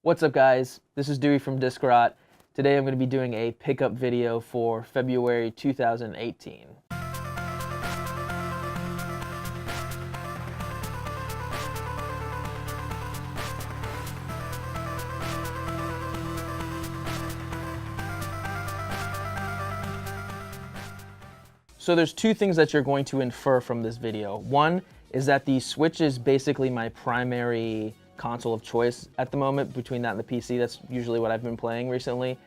What's up, guys? This is Dewey from Discrot. Today I'm going to be doing a pickup video for February 2018. So there's two things that you're going to infer from this video. One is that the Switch is basically my primary console of choice at the moment. Between that and the PC, that's usually what I've been playing recently.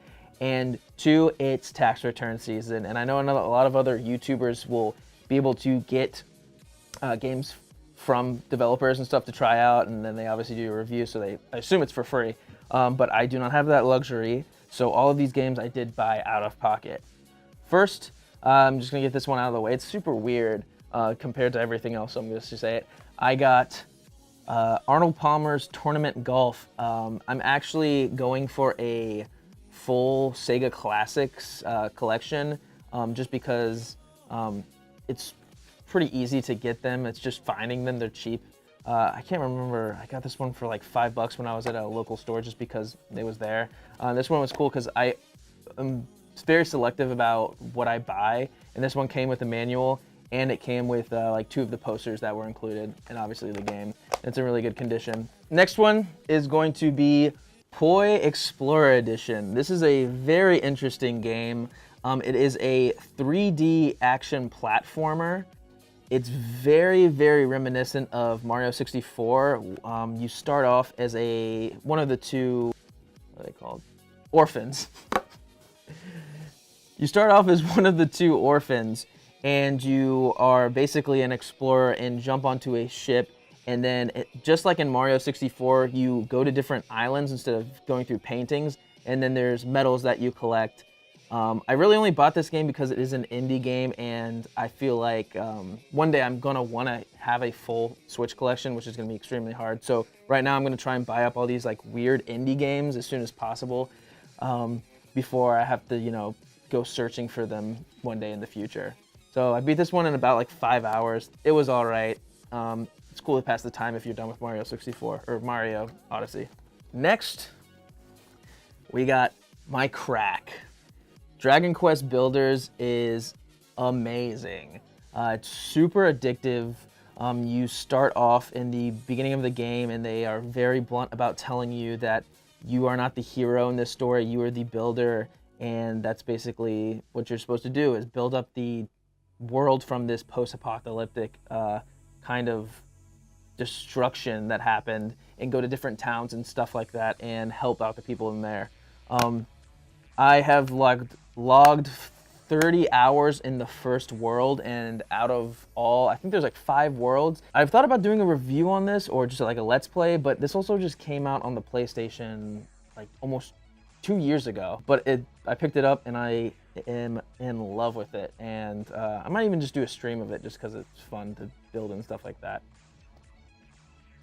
And two, it's tax return season. And I know a lot of other YouTubers will be able to get games from developers and stuff to try out, and then they obviously do a review, so I assume it's for free. But I do not have that luxury, so all of these games I did buy out of pocket. First, I'm just gonna get this one out of the way. It's super weird compared to everything else, so I'm just gonna say it. I got Arnold Palmer's Tournament Golf. I'm actually going for a full Sega Classics collection, just because it's pretty easy to get them. It's just finding them, they're cheap. I can't remember, I got this one for like $5 when I was at a local store just because it was there. This one was cool because I am very selective about what I buy, and this one came with a manual, and it came with like 2 of the posters that were included, and obviously the game. It's in really good condition. Next one is going to be Poi Explorer Edition. This is a very interesting game. It is a 3D action platformer. It's very, very reminiscent of Mario 64. You start off as one of the 2, what are they called? Orphans. You start off as one of the 2 orphans, and you are basically an explorer and jump onto a ship, and then just like in Mario 64, you go to different islands instead of going through paintings, and then there's medals that you collect. I really only bought this game because it is an indie game, and I feel like one day I'm gonna wanna have a full Switch collection, which is gonna be extremely hard. So right now I'm gonna try and buy up all these like weird indie games as soon as possible before I have to, go searching for them one day in the future. So I beat this one in about like 5 hours. It was all right. It's cool to pass the time if you're done with Mario 64 or Mario Odyssey. Next, we got my crack. Dragon Quest Builders is amazing. It's super addictive. You start off in the beginning of the game, and they are very blunt about telling you that you are not the hero in this story, you are the builder, and that's basically what you're supposed to do, is build up the world from this post-apocalyptic kind of destruction that happened, and go to different towns and stuff like that and help out the people in there. I have logged 30 hours in the first world, and out of all, I think there's like 5 worlds. I've thought about doing a review on this or just like a let's play, but this also just came out on the PlayStation like almost 2 years ago. But I picked it up and I am in love with it, and I might even just do a stream of it just because it's fun to build and stuff like that.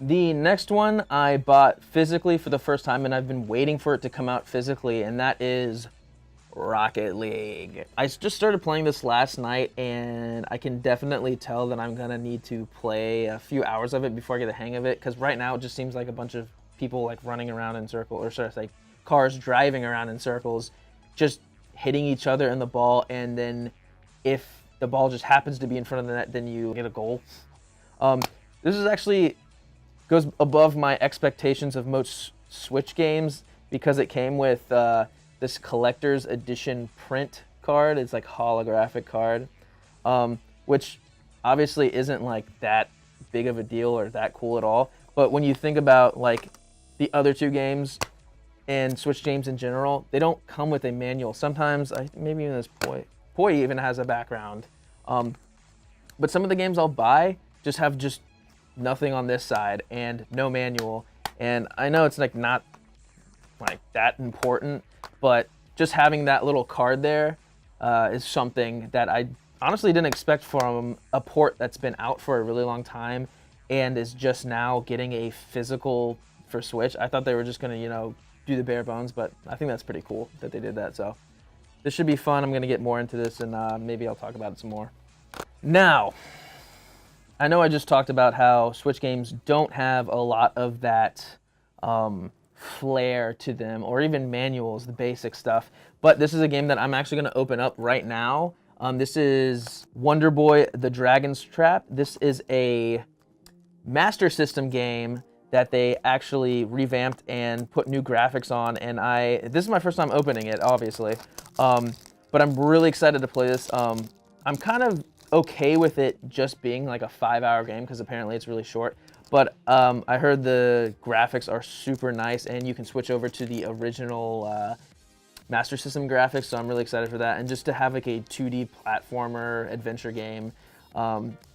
The next one I bought physically for the first time, and I've been waiting for it to come out physically, and that is Rocket League. I just started playing this last night, and I can definitely tell that I'm gonna need to play a few hours of it before I get the hang of it, because right now it just seems like a bunch of people like running around in circles, or sorry, like cars driving around in circles, just hitting each other in the ball, and then if the ball just happens to be in front of the net, then you get a goal. This is actually goes above my expectations of most Switch games, because it came with this collector's edition print card. It's like holographic card, which obviously isn't like that big of a deal or that cool at all. But when you think about like the other 2 games and Switch games in general, they don't come with a manual. Sometimes, maybe even this Poi even has a background. But some of the games I'll buy just have nothing on this side and no manual. And I know it's like not like that important, but just having that little card there is something that I honestly didn't expect from a port that's been out for a really long time and is just now getting a physical for Switch. I thought they were just gonna, do the bare bones, but I think that's pretty cool that they did that. So this should be fun. I'm gonna get more into this, and maybe I'll talk about it some more. Now, I know I just talked about how Switch games don't have a lot of that flair to them, or even manuals, the basic stuff. But this is a game that I'm actually going to open up right now. This is Wonderboy, The Dragon's Trap. This is a Master System game that they actually revamped and put new graphics on, and this is my first time opening it, obviously. But I'm really excited to play this. I'm kind of okay with it just being like a 5-hour game because apparently it's really short. But I heard the graphics are super nice, and you can switch over to the original Master System graphics, so I'm really excited for that. And just to have like a 2D platformer adventure game,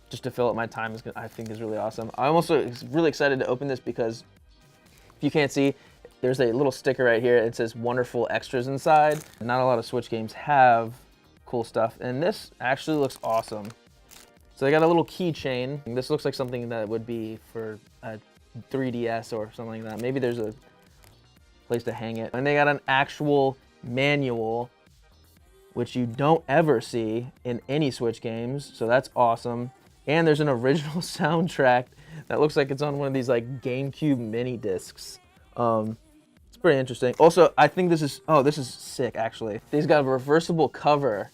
just to fill up my time, I think is really awesome. I'm also really excited to open this because if you can't see, there's a little sticker right here. It says wonderful extras inside. Not a lot of Switch games have cool stuff, and this actually looks awesome. So they got a little keychain. This looks like something that would be for a 3DS or something like that. Maybe there's a place to hang it. And they got an actual manual, which you don't ever see in any Switch games, so that's awesome. And there's an original soundtrack that looks like it's on one of these like GameCube mini discs. It's pretty interesting. Also, I think this is sick actually. These got a reversible cover,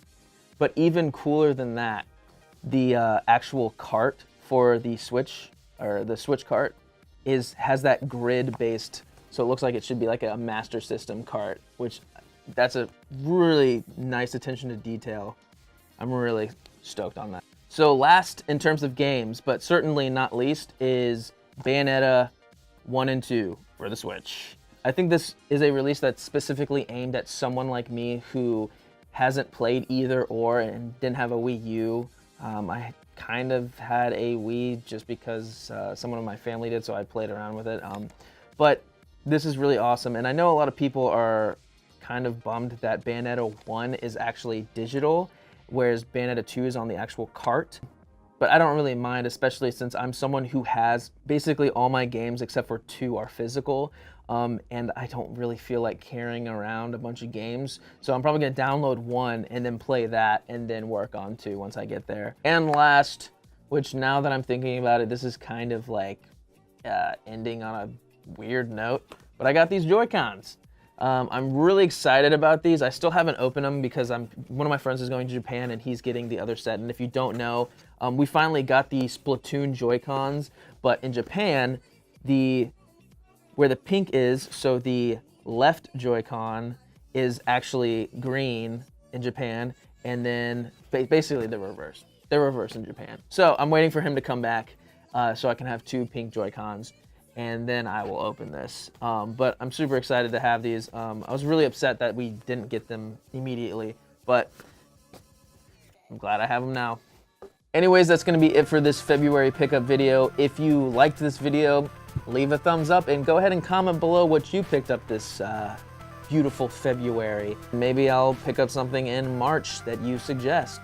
but even cooler than that, the actual cart for the Switch, or the Switch cart, has that grid-based, so it looks like it should be like a Master System cart, which that's a really nice attention to detail. I'm really stoked on that. So last in terms of games, but certainly not least, is Bayonetta 1 and 2 for the Switch. I think this is a release that's specifically aimed at someone like me who hasn't played either or and didn't have a Wii U. I kind of had a Wii just because someone in my family did, so I played around with it. But this is really awesome, and I know a lot of people are kind of bummed that Bayonetta 1 is actually digital, whereas Bayonetta 2 is on the actual cart. But I don't really mind, especially since I'm someone who has basically all my games except for 2 are physical, and I don't really feel like carrying around a bunch of games. So I'm probably gonna download 1 and then play that and then work on 2 once I get there. And last, which now that I'm thinking about it, this is kind of like ending on a weird note, but I got these Joy-Cons. I'm really excited about these. I still haven't opened them because one of my friends is going to Japan and he's getting the other set. And if you don't know, we finally got the Splatoon Joy-Cons, but in Japan, where the pink is, so the left Joy-Con is actually green in Japan, and then basically the reverse. They're reverse in Japan. So I'm waiting for him to come back so I can have 2 pink Joy-Cons, and then I will open this. But I'm super excited to have these. I was really upset that we didn't get them immediately, but I'm glad I have them now. Anyways, that's gonna be it for this February pickup video. If you liked this video, leave a thumbs up and go ahead and comment below what you picked up this beautiful February. Maybe I'll pick up something in March that you suggest.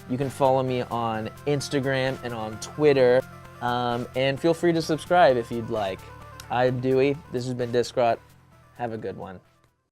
You can follow me on Instagram and on Twitter. And feel free to subscribe if you'd like. I'm Dewey. This has been Discrot. Have a good one.